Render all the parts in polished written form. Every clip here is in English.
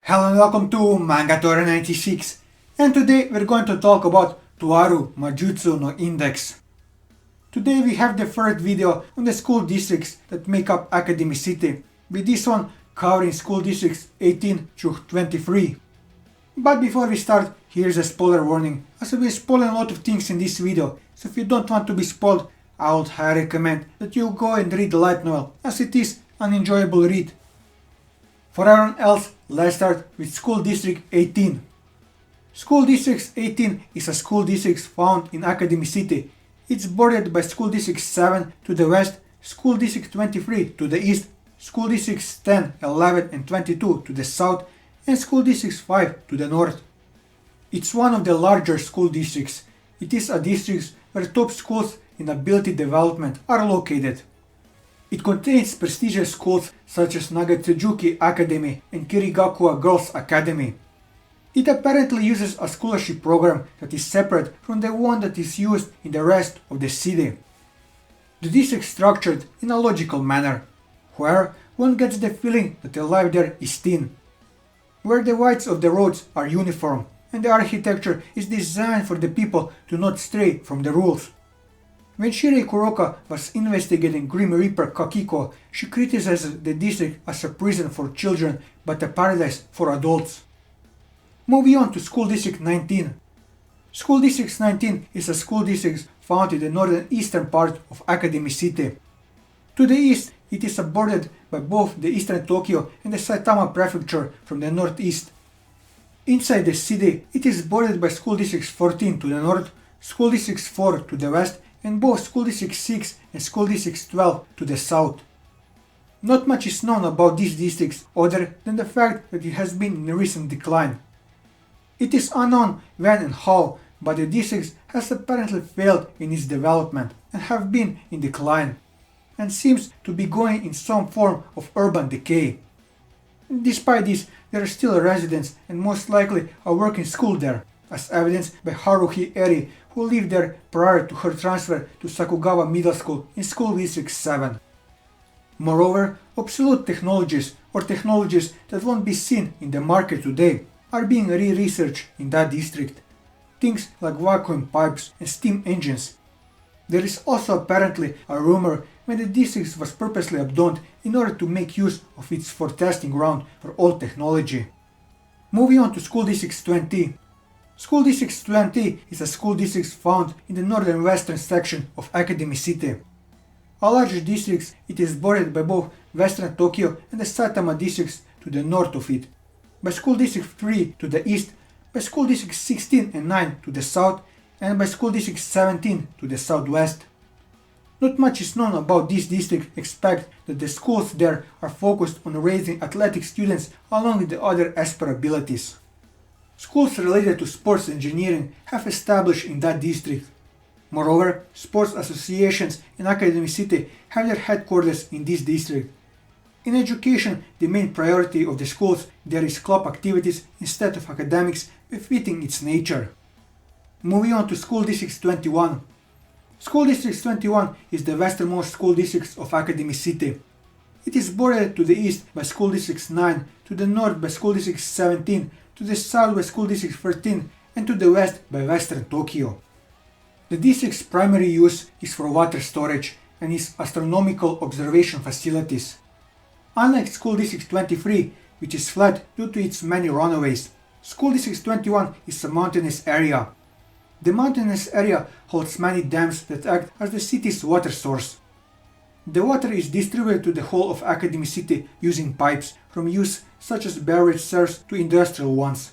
Hello and welcome to Manga Toaru 96, and today we're going to talk about Toaru Majutsu no Indeks. Today we have the first video on the school districts that make up Academy City, with this one covering school districts 18 through 23. But before we start, here's a spoiler warning, as we'll be spoiling a lot of things in this video, so if you don't want to be spoiled, I would highly recommend that you go and read the light novel, as it is an enjoyable read. For everyone else, let's start with School District 18. School District 18 is a school district found in Academy City. It's bordered by School District 7 to the west, School District 23 to the east, School Districts 10, 11 and 22 to the south, and School District 5 to the north. It's one of the larger school districts. It is a district where top schools in ability development are located. It contains prestigious schools such as Nagatsujuki Academy and Kirigakura Girls Academy. It apparently uses a scholarship program that is separate from the one that is used in the rest of the city. The district is structured in a logical manner, where one gets the feeling that the life there is thin, where the widths of the roads are uniform and the architecture is designed for the people to not stray from the rules. When Shirei Kuroka was investigating Grim Reaper Kakiko, she criticized the district as a prison for children but a paradise for adults. Moving on to School District 19. School District 19 is a school district found in the northeastern part of Academy City. To the east, it is bordered by both the eastern Tokyo and the Saitama Prefecture from the northeast. Inside the city, it is bordered by School District 14 to the north, School District 4 to the west, and both School District 6 and School District 12 to the south. Not much is known about these districts other than the fact that it has been in recent decline. It is unknown when and how, but the district has apparently failed in its development and have been in decline, and seems to be going in some form of urban decay. Despite this, there are still residents and most likely a working school there, as evidenced by Haruhi Eri, who lived there prior to her transfer to Sakugawa Middle School in School District 7. Moreover, obsolete technologies or technologies that won't be seen in the market today are being re-researched in that district. Things like vacuum pipes and steam engines. There is also apparently a rumor when the district was purposely abandoned in order to make use of it for testing ground for old technology. Moving on to School District 20. School District 20 is a school district found in the northern western section of Academy City. A large district, it is bordered by both western Tokyo and the Saitama districts to the north of it, by School District 3 to the east, by School District 16 and 9 to the south, and by School District 17 to the southwest. Not much is known about this district except that the schools there are focused on raising athletic students along with the other Esper abilities. Schools related to sports engineering have established in that district. Moreover, sports associations in Academy City have their headquarters in this district. In education, the main priority of the schools there is club activities instead of academics, befitting its nature. Moving on to School District 21. School District 21 is the westernmost school district of Academy City. It is bordered to the east by School District 9, to the north by School District 17, to the south by School District 13, and to the west by Western Tokyo. The district's primary use is for water storage and its astronomical observation facilities. Unlike School District 23, which is flat due to its many runways, School District 21 is a mountainous area. The mountainous area holds many dams that act as the city's water source. The water is distributed to the whole of Academy City using pipes, from use such as beverage serves to industrial ones.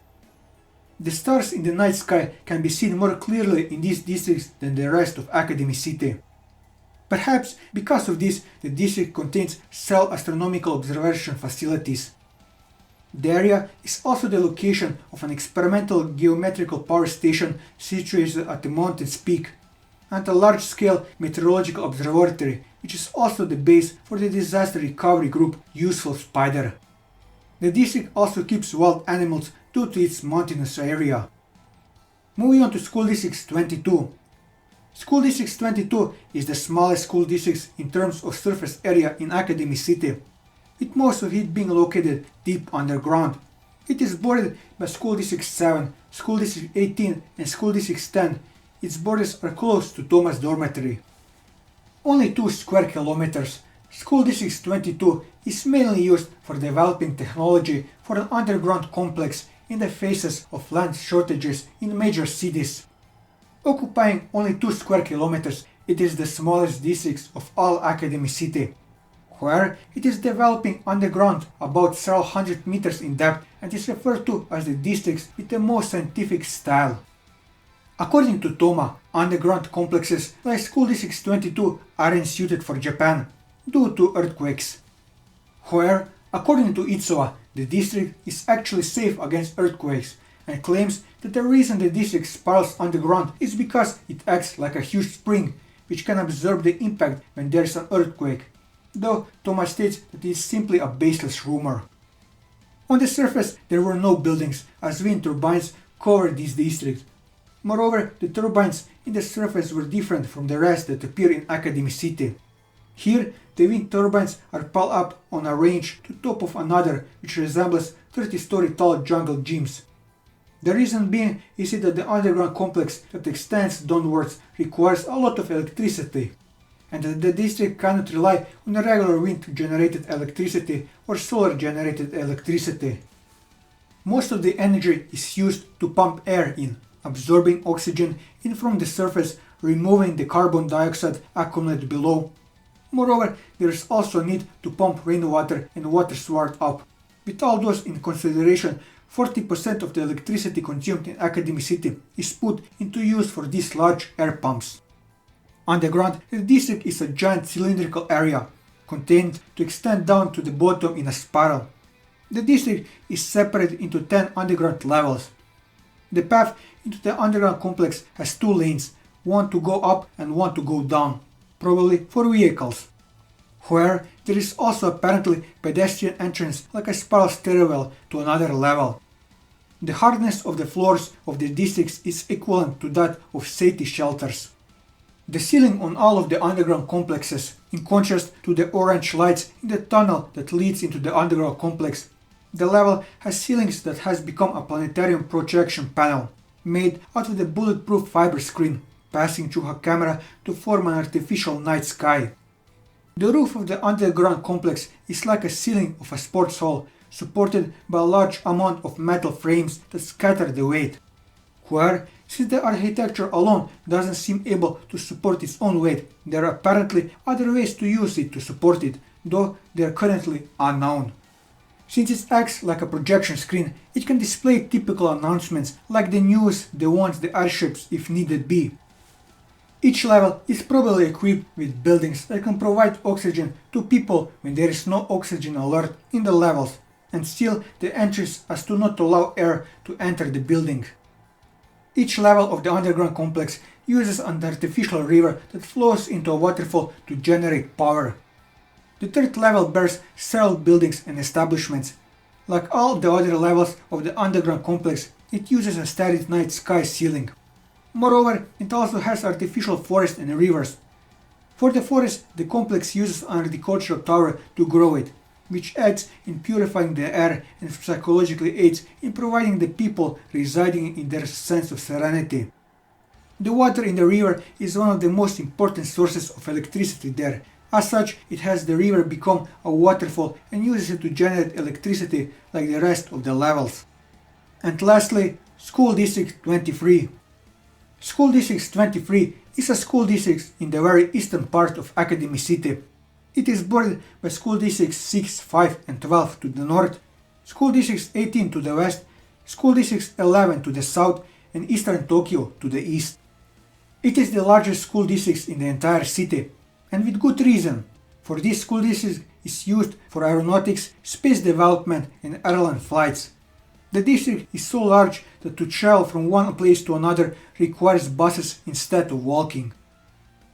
The stars in the night sky can be seen more clearly in these districts than the rest of Academy City. Perhaps because of this, the district contains several astronomical observation facilities. The area is also the location of an experimental geometrical power station situated at the mountain's peak, and a large-scale meteorological observatory, which is also the base for the disaster recovery group Useful Spider. The district also keeps wild animals due to its mountainous area. Moving on to School District 22. School District 22 is the smallest school district in terms of surface area in Academy City, with most of it being located deep underground. It is bordered by School District 7, School District 18 and School District 10. Its borders are close to Thomas Dormitory. Only 2 square kilometers. School District 22 is mainly used for developing technology for an underground complex in the faces of land shortages in major cities. Occupying only 2 square kilometers, it is the smallest district of all Academy City, where it is developing underground about several hundred meters in depth and is referred to as the district with the most scientific style. According to Toma, underground complexes like School District 22 aren't suited for Japan due to earthquakes. However, according to Itsuwa, the district is actually safe against earthquakes and claims that the reason the district spirals underground is because it acts like a huge spring which can absorb the impact when there is an earthquake, though Toma states that it is simply a baseless rumor. On the surface there were no buildings as wind turbines covered this district. Moreover, the turbines in the surface were different from the rest that appear in Academy City. Here, the wind turbines are piled up on a range to top of another which resembles 30-story tall jungle gyms. The reason being is that the underground complex that extends downwards requires a lot of electricity, and that the district cannot rely on a regular wind-generated electricity or solar-generated electricity. Most of the energy is used to pump air in, absorbing oxygen in from the surface, removing the carbon dioxide accumulated below. Moreover, there is also a need to pump rainwater and water sward up. With all those in consideration, 40% of the electricity consumed in Academy City is put into use for these large air pumps. Underground, the district is a giant cylindrical area, contained to extend down to the bottom in a spiral. The district is separated into 10 underground levels. The path into the underground complex has 2 lanes, one to go up and one to go down, probably for vehicles. Where there is also apparently pedestrian entrance like a spiral stairwell to another level. The hardness of the floors of the districts is equivalent to that of safety shelters. The ceiling on all of the underground complexes, in contrast to the orange lights in the tunnel that leads into the underground complex, the level has ceilings that has become a planetarium projection panel, made out of the bulletproof fiber screen, passing through a camera to form an artificial night sky. The roof of the underground complex is like a ceiling of a sports hall, supported by a large amount of metal frames that scatter the weight. Where, since the architecture alone doesn't seem able to support its own weight, there are apparently other ways to use it to support it, though they are currently unknown. Since it acts like a projection screen, it can display typical announcements like the news, the ones, the airships if needed be. Each level is probably equipped with buildings that can provide oxygen to people when there is no oxygen alert in the levels, and seal the entries as to not allow air to enter the building. Each level of the underground complex uses an artificial river that flows into a waterfall to generate power. The 3rd level bears several buildings and establishments. Like all the other levels of the underground complex, it uses a static night sky ceiling. Moreover, it also has artificial forests and rivers. For the forest, the complex uses an agricultural tower to grow it, which aids in purifying the air and psychologically aids in providing the people residing in their sense of serenity. The water in the river is one of the most important sources of electricity there. As such, it has the river become a waterfall and uses it to generate electricity like the rest of the levels. And lastly, School District 23. School District 23 is a school district in the very eastern part of Academy City. It is bordered by School Districts 6, 5 and 12 to the north, School Districts 18 to the west, School Districts 11 to the south and Eastern Tokyo to the east. It is the largest school district in the entire city, and with good reason, for this school district is used for aeronautics, space development and airline flights. The district is so large that to travel from one place to another requires buses instead of walking.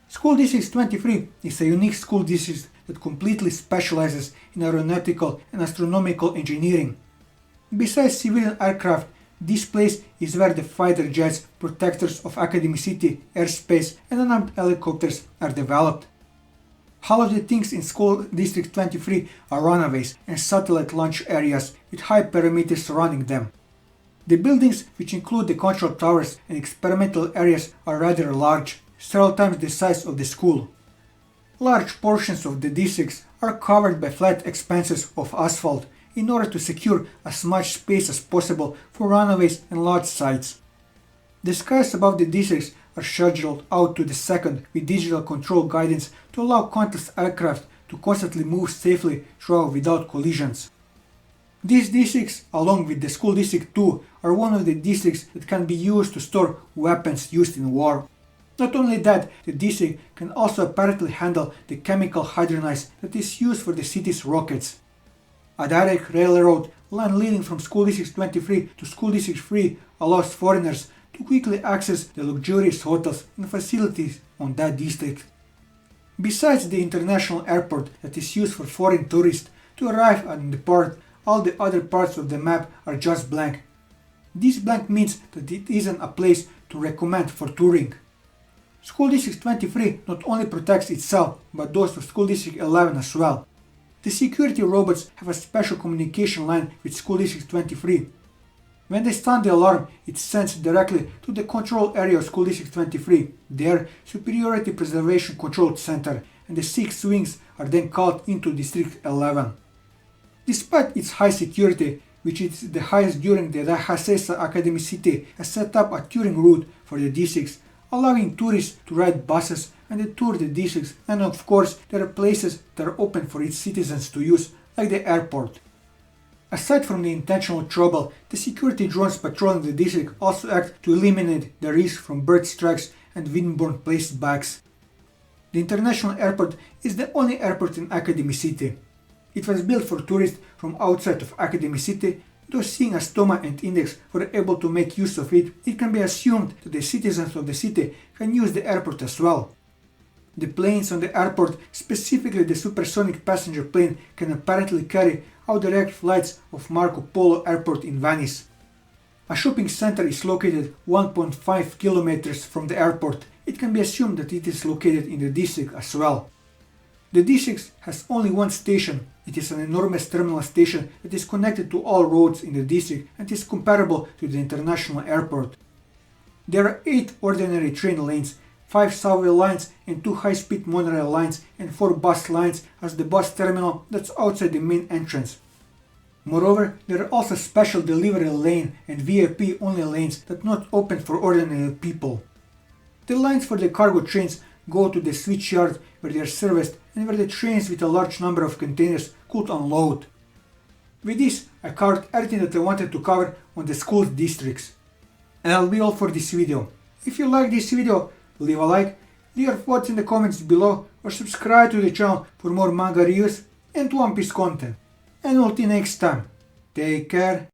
School District 23 is a unique school district that completely specializes in aeronautical and astronomical engineering. Besides civilian aircraft, this place is where the fighter jets, protectors of Academy City, airspace and unarmed helicopters are developed. All of the things in School District 23 are runaways and satellite launch areas with high perimeters surrounding them. The buildings, which include the control towers and experimental areas, are rather large, several times the size of the school. Large portions of the districts are covered by flat expanses of asphalt in order to secure as much space as possible for runaways and launch sites. The skies above the districts are scheduled out to the second with digital control guidance to allow countless aircraft to constantly move safely throughout without collisions. These districts, along with the School District 2, are one of the districts that can be used to store weapons used in war. Not only that, the district can also apparently handle the chemical hydrogen that is used for the city's rockets. A direct railroad line leading from School District 23 to School District 3 allows foreigners to quickly access the luxurious hotels and facilities on that district. Besides the international airport that is used for foreign tourists to arrive and depart, all the other parts of the map are just blank. This blank means that it isn't a place to recommend for touring. School District 23 not only protects itself, but those of School District 11 as well. The security robots have a special communication line with School District 23. When they sound the alarm, it sends directly to the control area of School District 23, their Superiority Preservation Control Center, and the 6 wings are then called into District 11. Despite its high security, which is the highest during the Hasesa Academy City, has set up a touring route for the districts, allowing tourists to ride buses and tour the districts, and of course there are places that are open for its citizens to use, like the airport. Aside from the intentional trouble, the security drones patrolling the district also act to eliminate the risk from bird strikes and windborne placebags. The international airport is the only airport in Academy City. It was built for tourists from outside of Academy City. Though seeing as Toma and Indeks were able to make use of it, it can be assumed that the citizens of the city can use the airport as well. The planes on the airport, specifically the supersonic passenger plane, can apparently carry out direct flights of Marco Polo Airport in Venice. A shopping center is located 1.5 kilometers from the airport. It can be assumed that it is located in the district as well. The district has only one station. It is an enormous terminal station that is connected to all roads in the district and is comparable to the international airport. There are 8 ordinary train lanes, 5 subway lines and 2 high-speed monorail lines and 4 bus lines as the bus terminal that's outside the main entrance. Moreover, there are also special delivery lane and VIP only lanes that are not open for ordinary people. The lines for the cargo trains go to the switch yard where they are serviced and where the trains with a large number of containers could unload. With this, I covered everything that I wanted to cover on the school districts. And that'll be all for this video. If you like this video, leave a like, leave your thoughts in the comments below, or subscribe to the channel for more manga reviews and One Piece content. And until next time, take care.